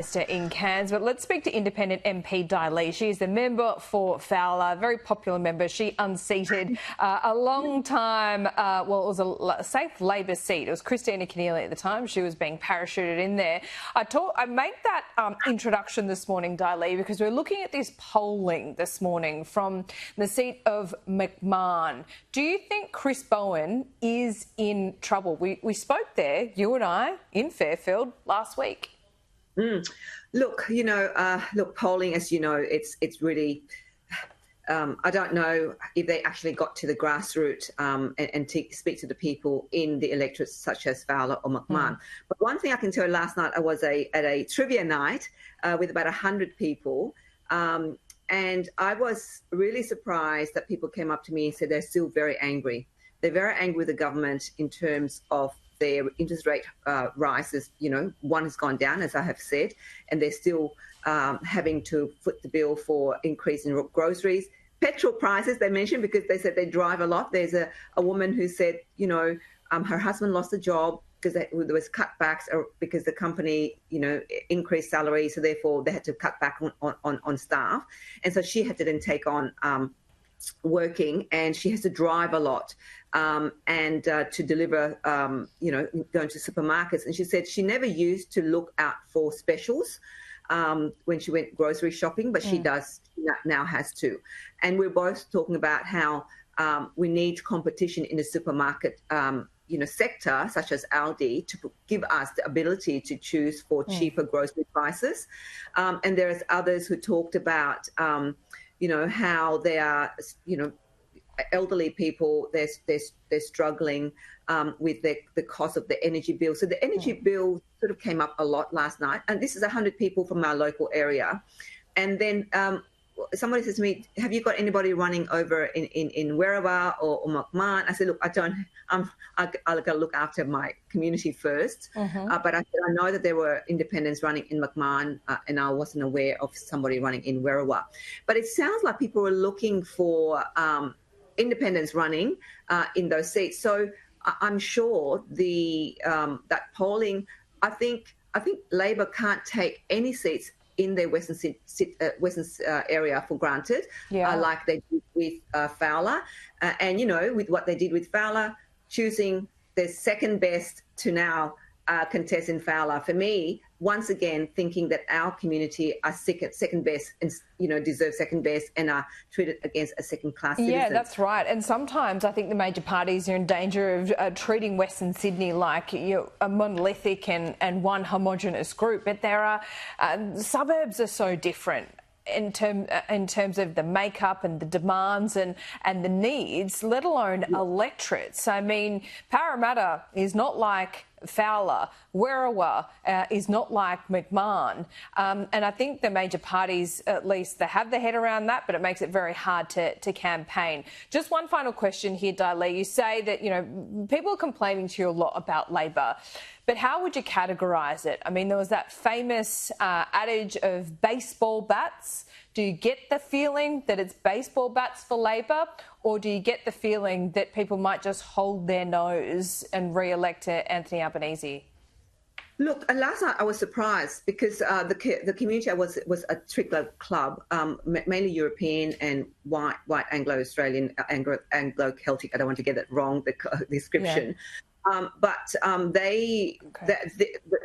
In Cairns, but let's speak to Independent MP Dai Le. She is the member for Fowler, very popular member. She unseated a long time, it was a safe Labor seat. It was Christina Keneally at the time. She was being parachuted in there. I made that introduction this morning, Dai Le, because we're looking at this polling this morning from the seat of McMahon. Do you think Chris Bowen is in trouble? We spoke there, you and I, in Fairfield last week. Look, polling, as you know, it's really, I don't know if they actually got to the grassroots and speak to the people in the electorates such as Fowler or McMahon. But one thing I can tell you, last night I was at a trivia night with about 100 people, and I was really surprised that people came up to me and said they're still very angry. They're very angry with the government in terms of their interest rate rises. One has gone down, as I have said, and they're still having to foot the bill for increase in groceries. Petrol prices, they mentioned, because they said they drive a lot. There's a woman who said, her husband lost a job because there was cutbacks because the company, increased salary. So therefore they had to cut back on staff. And so she had to then take on working, and she has to drive a lot and to deliver, going to supermarkets. And she said she never used to look out for specials when she went grocery shopping, but she does now, has to. And we're both talking about how we need competition in the supermarket sector, such as Aldi, to give us the ability to choose for cheaper grocery prices. And there's others who talked about how they are, elderly people, they're struggling with the cost of the energy bill. So the energy bill sort of came up a lot last night. And this is 100 people from our local area. And then somebody says to me, have you got anybody running over in Werriwa or McMahon? I said, look, I've got to look after my community first. But I said, I know that there were independents running in McMahon, and I wasn't aware of somebody running in Werriwa. But it sounds like people are looking for independents running in those seats. So I'm sure that polling, I think Labor can't take any seats in their Western area for granted, like they did with Fowler. And, with what they did with Fowler, choosing their second best to now contest in Fowler. For me, once again, thinking that our community are second best and, deserve second best and are treated against a second-class citizen. Yeah, that's right. And sometimes I think the major parties are in danger of treating Western Sydney like a monolithic and one homogenous group. But there are suburbs are so different in terms of the makeup and the demands and the needs, let alone electorates. I mean, Parramatta is not like Fowler, Werriwa is not like McMahon. And I think the major parties, at least, they have their head around that, but it makes it very hard to campaign. Just one final question here, Dai Le. You say that, people are complaining to you a lot about Labor, but how would you categorise it? I mean, there was that famous adage of baseball bats. Do you get the feeling that it's baseball bats for Labor, or do you get the feeling that people might just hold their nose and re-elect Anthony Albanese? Look, last night I was surprised because the community was a trickler club, mainly European and white Anglo-Australian, Anglo-Celtic. I don't want to get it wrong, the description. Yeah. But they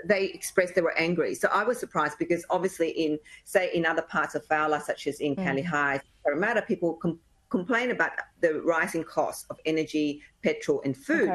expressed they were angry. So I was surprised because obviously in other parts of Fowler, such as in Canley High, Parramatta, people complain about the rising costs of energy, petrol and food.